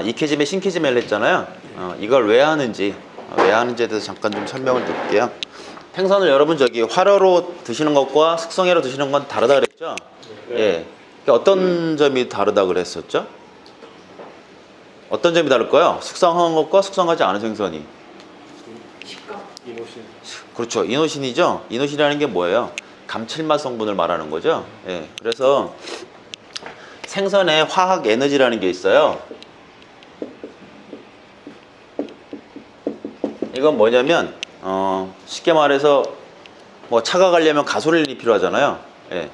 이케지메 신케지메를 했잖아요. 이걸 왜 하는지에 대해서 잠깐 좀 설명을 드릴게요. 생선을 여러분 저기 활어로 드시는 것과 숙성회로 드시는 건 다르다 그랬죠? 예. 어떤 점이 다르다 그랬었죠? 어떤 점이 다를까요? 숙성한 것과 숙성하지 않은 생선이. 식감? 이노신. 그렇죠. 이노신이죠. 이노신이라는 게 뭐예요? 감칠맛 성분을 말하는 거죠. 예. 그래서 생선에 화학 에너지라는 게 있어요. 이건 뭐냐면 쉽게 말해서 뭐 차가 가려면 가솔린이 필요하잖아요. 예.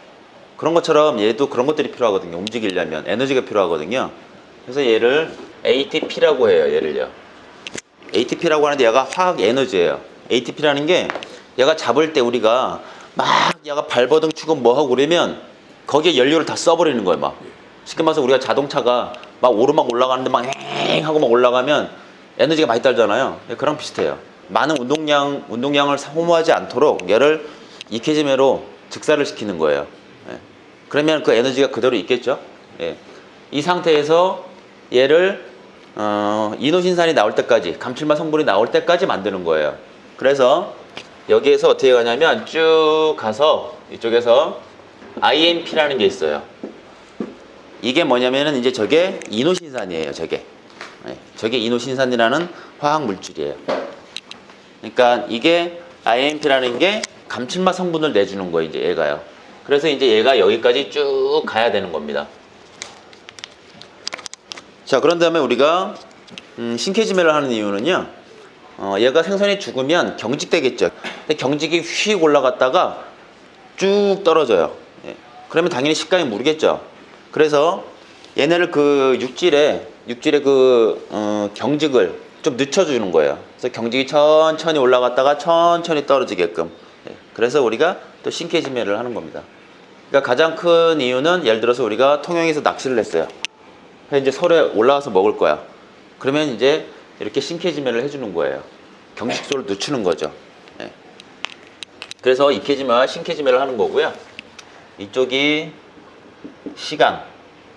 그런 것처럼 얘도 그런 것들이 필요하거든요. 움직이려면 에너지가 필요하거든요. 그래서 얘를 ATP라고 해요. 얘를요. ATP라고 하는데 얘가 화학 에너지예요. ATP라는 게 얘가 잡을 때 우리가 막 얘가 발버둥 치고 뭐 하고 그러면 거기에 연료를 다 써버리는 거예요. 막 쉽게 말해서 우리가 자동차가 막 오르막 올라가는데 막 엥 하고 막 올라가면 에너지가 많이 딸잖아요. 그랑 비슷해요. 많은 운동량을 소모하지 않도록 얘를 이케지메로 즉사를 시키는 거예요. 예. 그러면 그 에너지가 그대로 있겠죠. 예. 이 상태에서 얘를 이노신산이 나올 때까지, 감칠맛 성분이 나올 때까지 만드는 거예요. 그래서 여기에서 어떻게 가냐면 쭉 가서 이쪽에서 IMP라는 게 있어요. 이게 뭐냐면은 이제 저게 이노신산이에요. 저게. 네, 저게 이노신산이라는 화학 물질이에요. 그러니까 이게 IMP라는 게 감칠맛 성분을 내주는 거예요. 이제 얘가요. 그래서 이제 얘가 여기까지 쭉 가야 되는 겁니다. 자, 그런 다음에 우리가 신케지메를 하는 이유는요. 얘가 생선이 죽으면 경직되겠죠. 근데 경직이 휙 올라갔다가 쭉 떨어져요. 예. 그러면 당연히 식감이 무르겠죠. 그래서 얘네를 그 육질의 그 경직을 좀 늦춰주는 거예요. 그래서 경직이 천천히 올라갔다가 천천히 떨어지게끔. 예. 그래서 우리가 또 신케지메를 하는 겁니다. 그러니까 가장 큰 이유는 예를 들어서 우리가 통영에서 낚시를 했어요. 그래서 이제 설에 올라와서 먹을 거야. 그러면 이제 이렇게 신케지메를 해주는 거예요. 경직소를 늦추는 거죠. 예. 그래서 이케지메와 신케지메를 하는 거고요. 이쪽이 시간,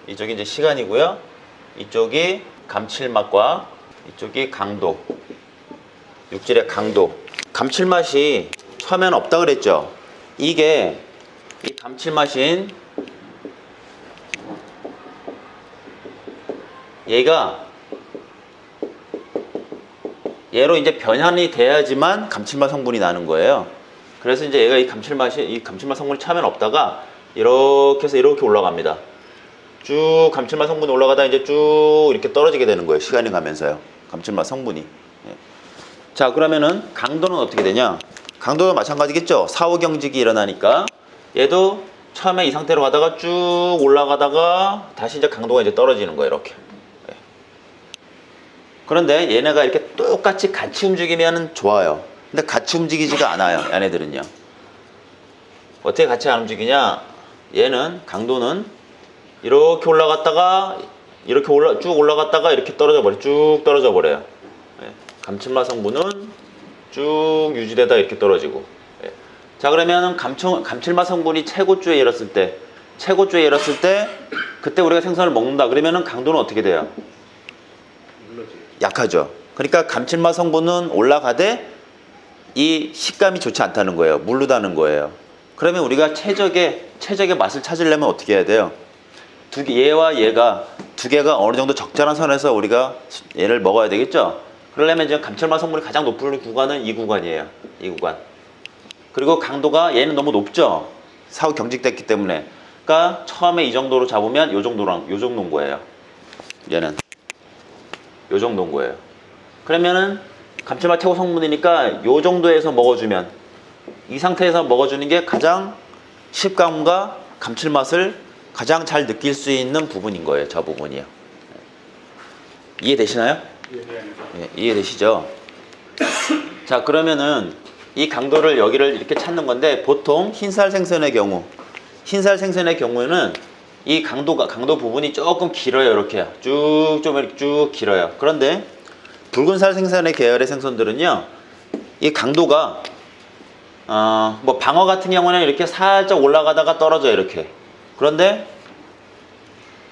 이쪽이 이제 시간이고요. 이쪽이 감칠맛과 이쪽이 강도, 육질의 강도. 감칠맛이 처음에는 없다 그랬죠. 이게 이 감칠맛인 얘가 얘로 이제 변환이 돼야지만 감칠맛 성분이 나는 거예요. 그래서 이제 얘가 이 감칠맛 성분이 처음엔 없다가 이렇게 해서 이렇게 올라갑니다. 쭉 감칠맛 성분이 올라가다 이제 쭉 이렇게 떨어지게 되는 거예요. 시간이 가면서요. 감칠맛 성분이. 예. 자, 그러면은 강도는 어떻게 되냐? 강도도 마찬가지겠죠. 사후 경직이 일어나니까 얘도 처음에 이 상태로 가다가 쭉 올라가다가 다시 이제 강도가 이제 떨어지는 거예요. 이렇게. 그런데 얘네가 이렇게 똑같이 같이 움직이면 좋아요. 근데 같이 움직이지가 않아요. 얘네들은요. 어떻게 같이 안 움직이냐? 얘는 강도는 이렇게 올라갔다가 이렇게 쭉 올라갔다가 이렇게 떨어져 버려. 쭉 떨어져 버려요. 예. 감칠맛 성분은 쭉 유지되다 이렇게 떨어지고. 예. 자, 그러면 감칠맛 성분이 최고조에 이뤘을 때 그때 우리가 생선을 먹는다. 그러면은 강도는 어떻게 돼요? 약하죠. 그러니까 감칠맛 성분은 올라가되 이 식감이 좋지 않다는 거예요. 물르다는 거예요. 그러면 우리가 최적의 맛을 찾으려면 어떻게 해야 돼요? 얘와 얘가 두 개가 어느 정도 적절한 선에서 우리가 얘를 먹어야 되겠죠. 그러려면 이제 감칠맛 성분이 가장 높은 구간은 이 구간이에요. 이 구간. 그리고 강도가 얘는 너무 높죠. 사후 경직됐기 때문에. 그러니까 처음에 이 정도로 잡으면 요 정도인 거예요. 얘는. 요 정도인 거예요. 그러면은 감칠맛 최고 성분이니까 요 정도에서 먹어주면 이 상태에서 먹어주는 게 가장 식감과 감칠맛을 가장 잘 느낄 수 있는 부분인 거예요. 저 부분이요. 이해되시나요? 예, 이해되시죠? 자, 그러면은 이 강도를 여기를 이렇게 찾는 건데 보통 흰살 생선의 경우에는 이 강도 부분이 조금 길어요. 이렇게 이렇게 쭉 길어요. 그런데 붉은살 생선의 계열의 생선들은요, 이 강도가 뭐 방어 같은 경우는 이렇게 살짝 올라가다가 떨어져요. 이렇게. 그런데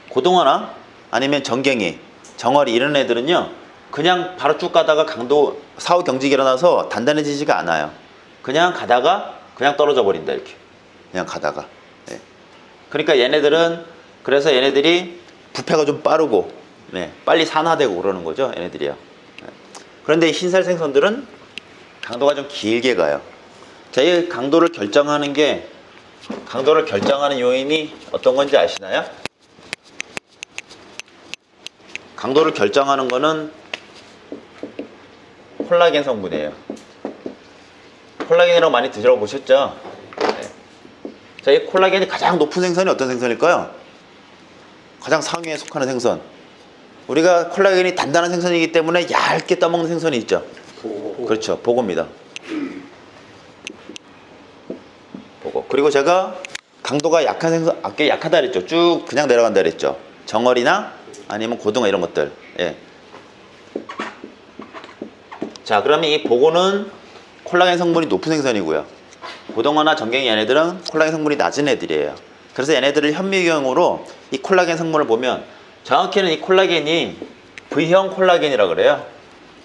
고등어나 아니면 전갱이 정어리 이런 애들은요 그냥 바로 쭉 가다가 강도 사후 경직이 일어나서 단단해지지가 않아요. 그냥 가다가 그냥 떨어져 버린다 이렇게. 그냥 가다가. 예. 그러니까 얘네들은 그래서 얘네들이 부패가 좀 빠르고 빨리 산화되고 그러는 거죠 얘네들이요. 예. 그런데 이 흰살 생선들은 강도가 좀 길게 가요. 자, 이 강도를 결정하는 요인이 어떤 건지 아시나요? 강도를 결정하는 거는 콜라겐 성분이에요. 콜라겐이라고 많이 들어보셨죠? 네. 자, 이 콜라겐이 가장 높은 생선이 어떤 생선일까요? 가장 상위에 속하는 생선. 우리가 콜라겐이 단단한 생선이기 때문에 얇게 떠먹는 생선이 있죠. 그렇죠. 보고입니다. 보고. 그리고 제가 강도가 약한 생선, 아까 약하다 그랬죠. 쭉 그냥 내려간다 그랬죠. 정어리나 아니면 고등어 이런 것들. 예. 자, 그러면 이 보고는 콜라겐 성분이 높은 생선이고요. 고등어나 전갱이 얘네들은 콜라겐 성분이 낮은 애들이에요. 그래서 얘네들을 현미경으로 이 콜라겐 성분을 보면 정확히는 이 콜라겐이 V형 콜라겐이라고 그래요.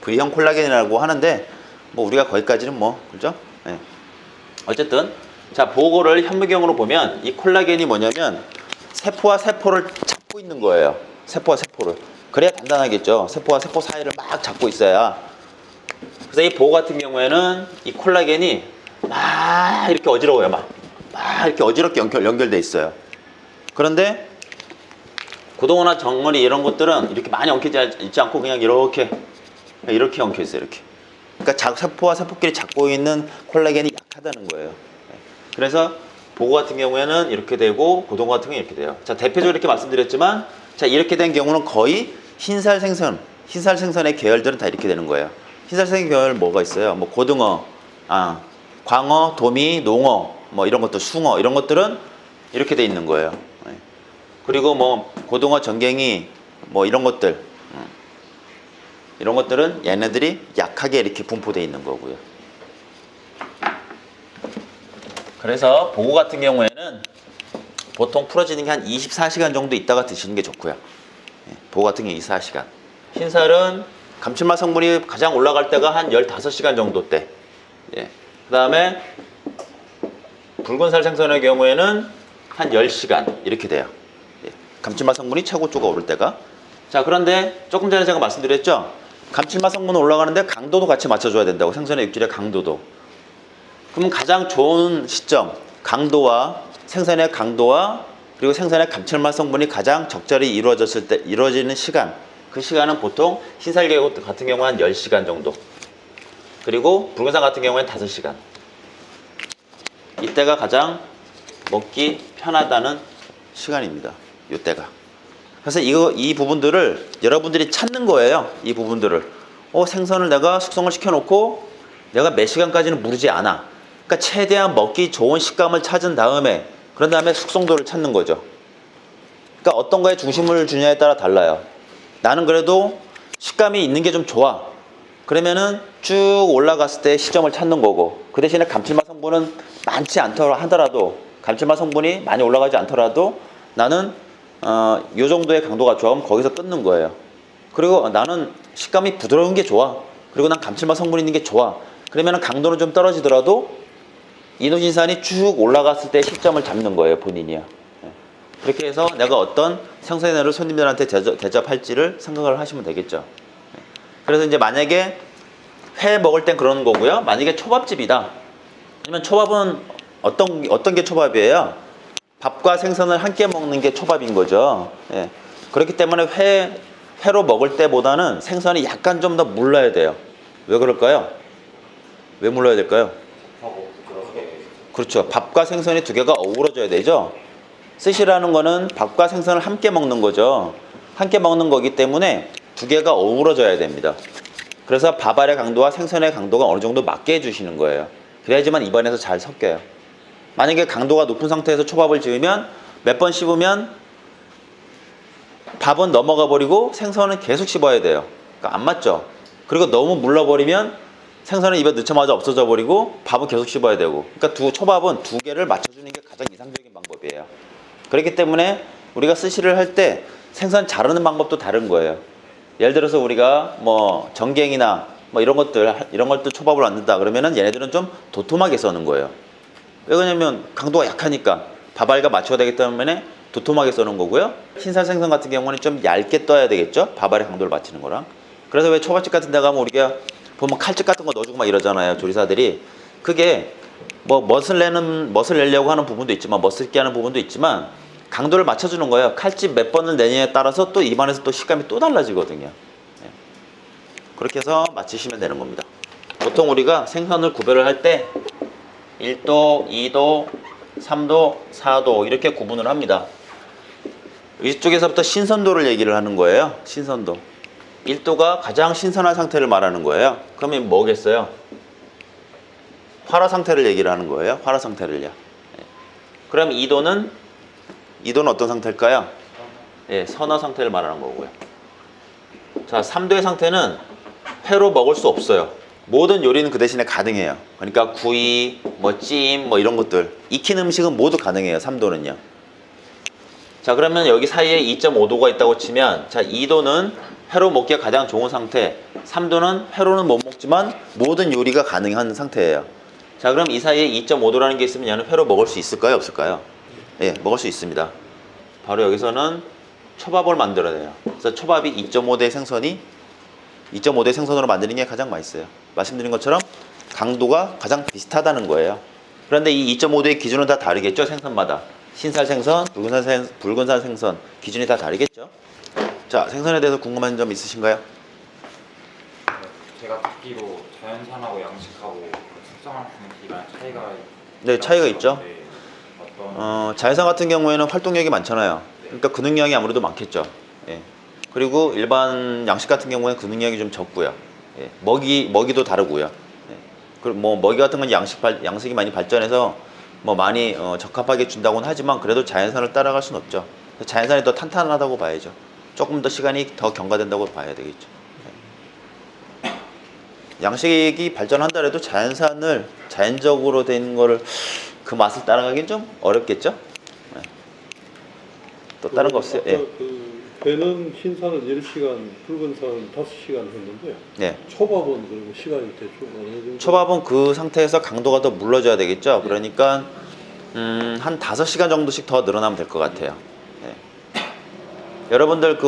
V형 콜라겐이라고 하는데 뭐 우리가 거기까지는 뭐 그죠? 네. 어쨌든 자, 보고를 현미경으로 보면 이 콜라겐이 뭐냐면 세포와 세포를 잡고 있는 거예요. 세포와 세포를. 그래야 단단하겠죠. 세포와 세포 사이를 막 잡고 있어야. 그래서 이 보고 같은 경우에는 이 콜라겐이 막 이렇게 어지러워요. 막 이렇게 어지럽게 연결돼 있어요. 그런데 고등어나 정어리 이런 것들은 이렇게 많이 엉켜져 있지 않고 그냥 이렇게 엉켜 있어요. 이렇게. 그러니까 세포와 세포끼리 잡고 있는 콜라겐이 약하다는 거예요. 그래서 보고 같은 경우에는 이렇게 되고 고등어 같은 경우는 이렇게 돼요. 자, 대표적으로 이렇게 말씀드렸지만 자, 이렇게 된 경우는 거의 흰살 생선의 계열들은 다 이렇게 되는 거예요. 흰살 생선 계열 뭐가 있어요? 뭐 고등어, 광어, 도미, 농어, 뭐 이런 것들, 숭어 이런 것들은 이렇게 돼 있는 거예요. 그리고 뭐 고등어, 전갱이 뭐 이런 것들, 이런 것들은 얘네들이 약하게 이렇게 분포되어 있는 거고요. 그래서 보고 같은 경우에는 보통 풀어지는 게 한 24시간 정도 있다가 드시는 게 좋고요. 보고 같은 게 24시간. 흰살은 감칠맛 성분이 가장 올라갈 때가 한 15시간 정도 때. 그 다음에 붉은살 생선의 경우에는 한 10시간 이렇게 돼요. 감칠맛 성분이 최고조가 오를 때가. 자, 그런데 조금 전에 제가 말씀드렸죠. 감칠맛 성분은 올라가는데 강도도 같이 맞춰줘야 된다고. 생선의 육질의 강도도. 그럼 가장 좋은 시점, 생선의 강도와 그리고 생선의 감칠맛 성분이 가장 적절히 이루어지는 시간. 그 시간은 보통 흰살 같은 경우는 한 10시간 정도. 그리고 붉은살 같은 경우에는 5시간. 이때가 가장 먹기 편하다는 시간입니다. 이때가. 그래서 이 부분들을 여러분들이 찾는 거예요. 이 부분들을. 생선을 내가 숙성을 시켜놓고 내가 몇 시간까지는 무르지 않아. 그러니까 최대한 먹기 좋은 식감을 찾은 다음에 그런 다음에 숙성도를 찾는 거죠. 그러니까 어떤 거에 중심을 주냐에 따라 달라요. 나는 그래도 식감이 있는 게 좀 좋아. 그러면은 쭉 올라갔을 때 시점을 찾는 거고 그 대신에 감칠맛 성분은 많지 않더라 하더라도 감칠맛 성분이 많이 올라가지 않더라도 나는 요 정도의 강도가 좋아. 그럼 거기서 끊는 거예요. 그리고 나는 식감이 부드러운 게 좋아. 그리고 난 감칠맛 성분 있는 게 좋아. 그러면 강도는 좀 떨어지더라도 이노신산이 쭉 올라갔을 때 시점을 잡는 거예요. 본인이요. 그렇게 해서 내가 어떤 생선회를 손님들한테 대접할지를 생각을 하시면 되겠죠. 그래서 이제 만약에 회 먹을 땐 그러는 거고요. 만약에 초밥집이다. 그러면 초밥은 어떤 게 초밥이에요? 밥과 생선을 함께 먹는 게 초밥인 거죠. 그렇기 때문에 회로 먹을 때보다는 생선이 약간 좀 더 물러야 돼요. 왜 그럴까요? 왜 물러야 될까요? 그렇죠. 밥과 생선이 두 개가 어우러져야 되죠. 스시라는 거는 밥과 생선을 함께 먹는 거죠. 함께 먹는 거기 때문에 두 개가 어우러져야 됩니다. 그래서 밥알의 강도와 생선의 강도가 어느 정도 맞게 해주시는 거예요. 그래야지만 입안에서 잘 섞여요. 만약에 강도가 높은 상태에서 초밥을 지으면 몇 번 씹으면 밥은 넘어가 버리고 생선은 계속 씹어야 돼요. 그러니까 안 맞죠. 그리고 너무 물러버리면 생선은 입에 넣자마자 없어져 버리고 밥은 계속 씹어야 되고. 그러니까 초밥은 두 개를 맞춰주는 게 가장 이상적인 방법이에요. 그렇기 때문에 우리가 스시를 할 때 생선 자르는 방법도 다른 거예요. 예를 들어서 우리가 뭐 정갱이나 뭐 이런 것들 초밥을 만든다 그러면은 얘네들은 좀 도톰하게 써는 거예요. 왜 그러냐면 강도가 약하니까 밥알과 맞춰야 되기 때문에 도톰하게 써는 거고요. 흰살 생선 같은 경우는 좀 얇게 떠야 되겠죠. 밥알의 강도를 맞추는 거랑. 그래서 왜 초밥집 같은 데 가면 우리가 보면 칼집 같은 거 넣어주고 막 이러잖아요. 조리사들이. 그게 뭐 멋을 내려고 하는 부분도 있지만 멋을 있게 하는 부분도 있지만 강도를 맞춰주는 거예요. 칼집 몇 번을 내냐에 따라서 또 입안에서 또 식감이 또 달라지거든요. 예. 그렇게 해서 맞추시면 되는 겁니다. 보통 우리가 생선을 구별을 할 때 1도, 2도, 3도, 4도 이렇게 구분을 합니다. 이쪽에서부터 신선도를 얘기를 하는 거예요. 신선도. 1도가 가장 신선한 상태를 말하는 거예요. 그러면 뭐겠어요? 활화 상태를 얘기를 하는 거예요. 활화 상태를요. 예. 그럼 2도는 어떤 상태일까요? 예, 선화 상태를 말하는 거고요. 자, 3도의 상태는 회로 먹을 수 없어요. 모든 요리는 그 대신에 가능해요. 그러니까 구이, 뭐 찜, 뭐 이런 것들 익힌 음식은 모두 가능해요. 3도는요. 자, 그러면 여기 사이에 2.5도가 있다고 치면 자, 2도는 회로 먹기가 가장 좋은 상태, 3도는 회로는 못 먹지만 모든 요리가 가능한 상태예요. 자, 그럼 이 사이에 2.5도라는 게 있으면 얘는 회로 먹을 수 있을까요? 없을까요? 예, 먹을 수 있습니다. 바로 여기서는 초밥을 만들어야 돼요. 그래서 초밥이 2.5대 생선으로 만드는 게 가장 맛있어요. 말씀드린 것처럼 강도가 가장 비슷하다는 거예요. 그런데 이 2.5도의 기준은 다 다르겠죠, 생선마다. 흰살 생선, 붉은살 생선 기준이 다 다르겠죠. 자, 생선에 대해서 궁금한 점 있으신가요? 제가 듣기로 자연산하고 양식하고 숙성하는 기간 차이가 네, 차이가 있죠. 네, 어떤 자연산 같은 경우에는 활동량이 많잖아요. 그러니까 근육량이 아무래도 많겠죠. 예. 그리고 일반 양식 같은 경우에는 근육량이 좀 적고요. 예. 먹이도 다르고요. 예. 그리고 뭐 먹이 같은 건 양식이 많이 발전해서 뭐 많이 적합하게 준다고는 하지만 그래도 자연산을 따라갈 수는 없죠. 자연산이 더 탄탄하다고 봐야죠. 조금 더 시간이 더 경과된다고 봐야 되겠죠. 예. 양식이 발전한다 해도 자연산을 자연적으로 된 거를 그 맛을 따라가긴 좀 어렵겠죠. 예. 또 다른 거 없어요? 예. 회는 흰살은 10시간, 붉은살은 5시간 했는데 예. 초밥은 그리고 시간이 대충 어느 정도? 초밥은 그 상태에서 강도가 더 물러져야 되겠죠. 그러니까 한 5시간 정도씩 더 늘어나면 될 것 같아요. 예. 여러분들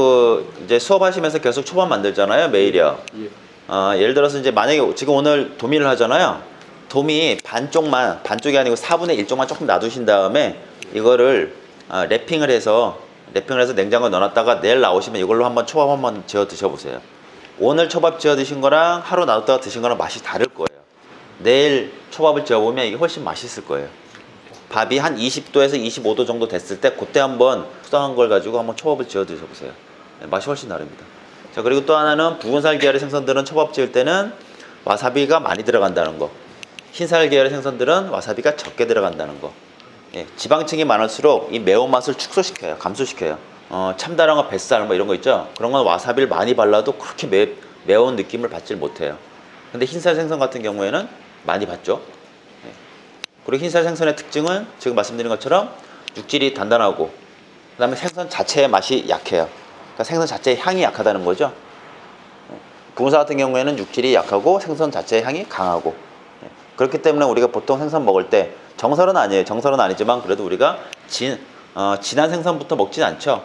이제 수업하시면서 계속 초밥 만들잖아요, 매일이요. 예. 예를 들어서 이제 만약에 지금 오늘 도미를 하잖아요. 도미 반쪽이 아니고 4분의 1 쪽만 조금 놔두신 다음에 이거를 랩핑을 해서 냉장고에 넣어놨다가 내일 나오시면 이걸로 한번 초밥 한번 지어 드셔보세요. 오늘 초밥 지어 드신 거랑 하루 놔뒀다가 드신 거랑 맛이 다를 거예요. 내일 초밥을 지어보면 이게 훨씬 맛있을 거예요. 밥이 한 20도에서 25도 정도 됐을 때 그때 한번 수당한 걸 가지고 한번 초밥을 지어 드셔보세요. 네, 맛이 훨씬 다릅니다. 자, 그리고 또 하나는 붉은살 계열의 생선들은 초밥 지을 때는 와사비가 많이 들어간다는 거. 흰살 계열의 생선들은 와사비가 적게 들어간다는 거. 예, 지방층이 많을수록 이 매운맛을 축소시켜요. 감소시켜요. 참다랑어 뱃살 뭐 이런 거 있죠. 그런 건 와사비를 많이 발라도 그렇게 매운 느낌을 받질 못해요. 근데 흰살 생선 같은 경우에는 많이 받죠. 예. 그리고 흰살 생선의 특징은 지금 말씀드린 것처럼 육질이 단단하고 그 다음에 생선 자체의 맛이 약해요. 그러니까 생선 자체의 향이 약하다는 거죠. 붉은살 같은 경우에는 육질이 약하고 생선 자체의 향이 강하고. 예. 그렇기 때문에 우리가 보통 생선 먹을 때 정설은 아니지만 그래도 우리가 진한 생선부터 먹진 않죠.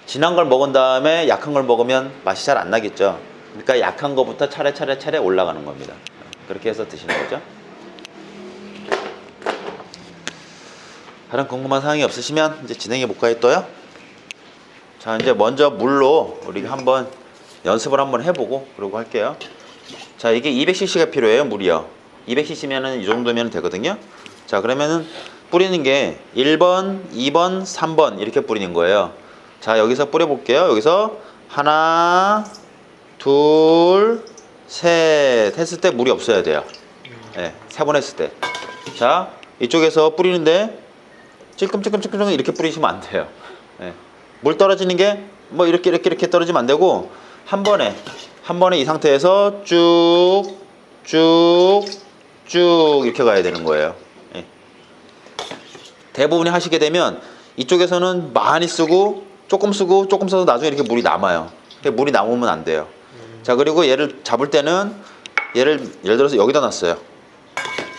진한 걸 먹은 다음에 약한 걸 먹으면 맛이 잘 안 나겠죠. 그러니까 약한 거부터 차례 올라가는 겁니다. 그렇게 해서 드시는 거죠. 다른 궁금한 사항이 없으시면 이제 진행해 볼까요, 또요? 자, 이제 먼저 물로 우리가 한번 연습을 한번 해보고 그러고 할게요. 자, 이게 200cc가 필요해요, 물이요. 200cc면은 이 정도면 되거든요. 자, 그러면은 뿌리는 게 1번, 2번, 3번 이렇게 뿌리는 거예요. 자, 여기서 뿌려볼게요. 여기서 하나, 둘, 셋 했을 때 물이 없어야 돼요. 네, 3번 했을 때. 자, 이쪽에서 뿌리는데 찔끔찔끔 이렇게 뿌리시면 안 돼요. 네. 물 떨어지는 게 뭐 이렇게 떨어지면 안 되고 한 번에 이 상태에서 쭉 이렇게 가야 되는 거예요. 예. 대부분이 하시게 되면 이쪽에서는 많이 쓰고 조금 써서 나중에 이렇게 물이 남아요. 물이 남으면 안 돼요. 자, 그리고 얘를 잡을 때는 예를 들어서 여기다 놨어요.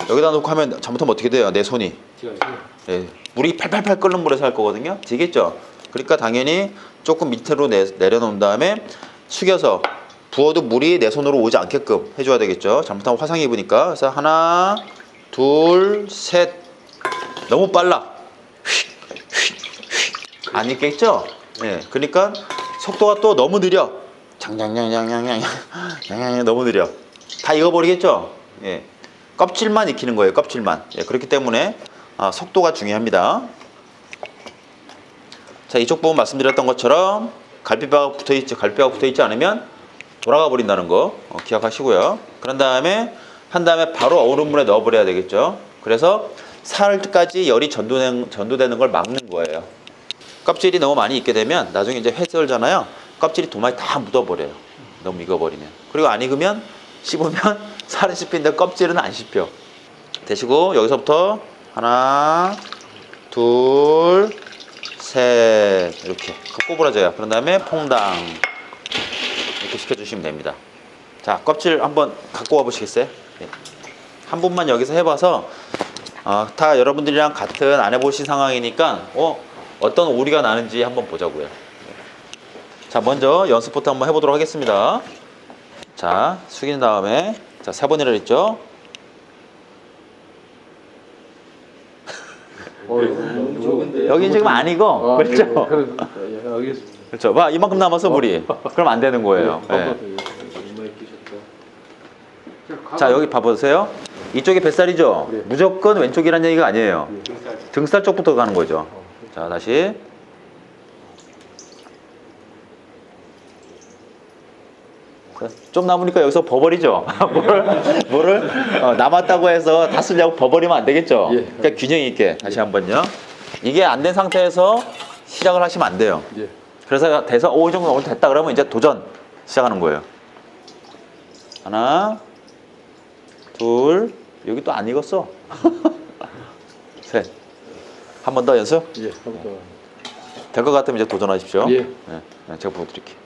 여기다 놓고 하면 잘못하면 어떻게 돼요? 내 손이. 예, 물이 팔팔팔 끓는 물에서 할 거거든요. 되겠죠? 그러니까 당연히 조금 밑으로 내려놓은 다음에 숙여서 부어도 물이 내 손으로 오지 않게끔 해줘야 되겠죠. 잘못하면 화상 입으니까. 그래서 하나, 둘, 셋. 너무 빨라. 안 익겠죠? 예, 그러니까 속도가 또 너무 느려. 장장장장장장 너무 느려. 다 익어버리겠죠? 예, 껍질만 익히는 거예요. 껍질만. 예, 그렇기 때문에 속도가 중요합니다. 자, 이쪽 부분 말씀드렸던 것처럼 갈비뼈가 붙어있지, 갈비뼈가 붙어있지 않으면 돌아가 버린다는 거 기억하시고요. 그런 다음에 한 다음에 바로 얼음물에 넣어버려야 되겠죠. 그래서 살까지 열이 전도되는 걸 막는 거예요. 껍질이 너무 많이 익게 되면 나중에 이제 회 썰잖아요. 껍질이 도마에 다 묻어버려요. 너무 익어버리면. 그리고 안 익으면 씹으면 살은 씹히는데 껍질은 안 씹혀. 되시고 여기서부터 하나, 둘, 셋 이렇게 꼬부라져요. 그런 다음에 퐁당 이렇게 시켜주시면 됩니다. 자, 껍질 한번 갖고 와 보시겠어요? 네. 한 분만 여기서 해봐서 다 여러분들이랑 같은 안 해보신 상황이니까 어떤 오리가 나는지 한번 보자고요. 자, 먼저 연습부터 한번 해보도록 하겠습니다. 자, 숙인 다음에 자, 3번이라 했죠? 여기 지금 안 익어. 그렇죠? 예, 알겠습니다. 그렇죠. 봐, 이만큼 남았어 물이. 그럼 안 되는 거예요. 네. 자, 여기 봐보세요. 이쪽이 뱃살이죠? 네. 무조건 왼쪽이라는 얘기가 아니에요. 등살 쪽부터 가는 거죠. 자, 다시. 좀 남으니까 여기서 버버리죠. 뭐를 남았다고 해서 다 쓰려고 버버리면 안 되겠죠. 예. 그러니까 균형 있게 다시 한번요. 이게 안 된 상태에서 시작을 하시면 안 돼요. 예. 그래서 돼서 이 정도 오늘 됐다 그러면 이제 도전 시작하는 거예요. 하나, 둘, 여기 또 안 익었어. 셋. 한 번 더 연습. 예, 한번 더. 될 것 같으면 이제 도전하십시오. 예. 네, 제가 보여드릴게요.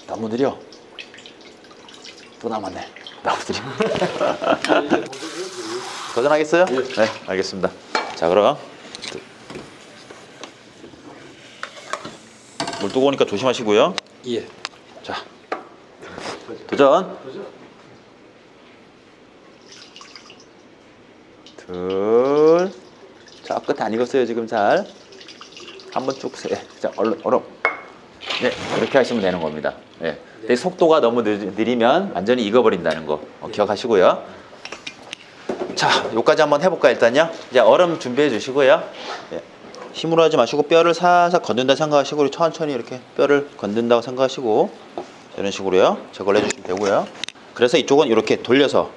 너무 느려. 또 남았네. 너무 느려. 도전하겠어요? 예. 네, 알겠습니다. 자, 그럼 물 뜨거우니까 조심하시고요. 예. 자, 도전. 둘. 자, 끝에 안 익었어요 지금 잘. 한번 쭉 세. 자, 얼음. 네, 이렇게 하시면 되는 겁니다. 네. 근데 속도가 너무 느리면 완전히 익어버린다는 거 기억하시고요. 자, 요까지 한번 해볼까 일단요. 이제 얼음 준비해 주시고요. 네. 힘으로 하지 마시고 뼈를 살살 건든다 생각하시고 천천히 이렇게 뼈를 건든다고 생각하시고 이런 식으로요. 저걸 해주시면 되고요. 그래서 이쪽은 이렇게 돌려서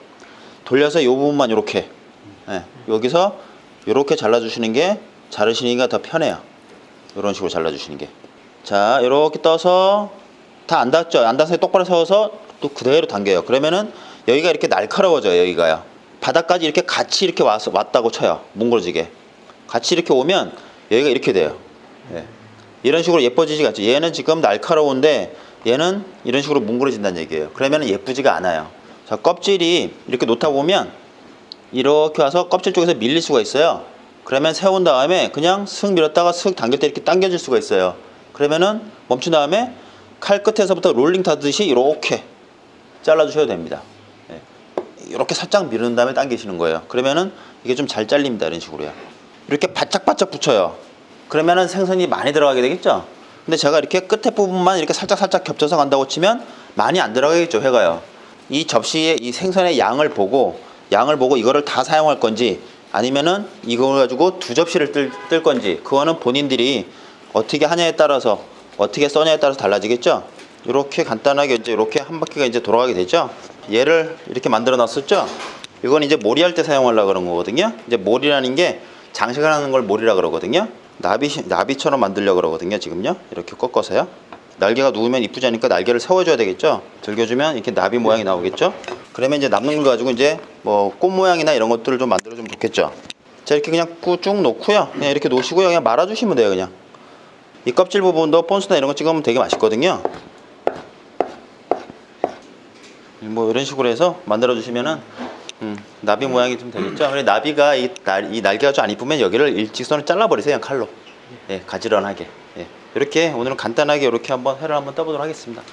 이 부분만 이렇게 여기서 이렇게 잘라주시는 게 자르시니까 더 편해요. 이런 식으로 잘라주시는 게. 자, 이렇게 떠서 다 안 닿죠? 안 닿아서 똑바로 세워서 또 그대로 당겨요. 그러면은 여기가 이렇게 날카로워져요. 여기가요. 바닥까지 이렇게 같이 이렇게 왔다고 쳐요. 뭉그러지게. 같이 이렇게 오면 여기가 이렇게 돼요. 네. 이런 식으로 예뻐지지가 않죠. 얘는 지금 날카로운데 얘는 이런 식으로 뭉그러진다는 얘기예요. 그러면 예쁘지가 않아요. 자, 껍질이 이렇게 놓다 보면 이렇게 와서 껍질 쪽에서 밀릴 수가 있어요. 그러면 세운 다음에 그냥 슥 밀었다가 슥 당길 때 이렇게 당겨질 수가 있어요. 그러면은 멈춘 다음에 칼 끝에서부터 롤링 타듯이 이렇게 잘라주셔도 됩니다. 네. 이렇게 살짝 밀은 다음에 당기시는 거예요. 그러면은 이게 좀 잘 잘립니다. 이런 식으로요. 이렇게 바짝바짝 붙여요. 그러면은 생선이 많이 들어가게 되겠죠. 근데 제가 이렇게 끝에 부분만 이렇게 살짝 겹쳐서 간다고 치면 많이 안 들어가겠죠. 회가요. 이 접시에 이 생선의 양을 보고 이거를 다 사용할 건지 아니면은 이걸 가지고 두 접시를 뜰 건지 그거는 본인들이 어떻게 하냐에 따라서 어떻게 써냐에 따라서 달라지겠죠. 이렇게 간단하게 이제 이렇게 한 바퀴가 이제 돌아가게 되죠. 얘를 이렇게 만들어 놨었죠. 이건 이제 모리할 때 사용하려고 그런 거거든요. 이제 모리라는 게 장식을 하는 걸 모리라 그러거든요. 나비처럼 만들려고 그러거든요. 지금요. 이렇게 꺾어서요. 날개가 누우면 이쁘지 않으니까 날개를 세워줘야 되겠죠. 들겨주면 이렇게 나비 모양이 나오겠죠. 그러면 이제 남는 걸 가지고 이제 뭐 꽃 모양이나 이런 것들을 좀 만들어주면 좋겠죠. 자, 이렇게 그냥 쭉 놓고요. 그냥 이렇게 놓으시고요. 그냥 말아주시면 돼요, 그냥. 이 껍질 부분도 본스나 이런 거 찍으면 되게 맛있거든요. 뭐 이런 식으로 해서 만들어 주시면은 나비 모양이 좀 되겠죠. 그래 나비가 이 날개가 좀 안 이쁘면 여기를 일직선을 잘라 버리세요, 그냥 칼로. 예, 가지런하게. 예. 이렇게 오늘은 간단하게 이렇게 한번 회를 한번 떠보도록 하겠습니다.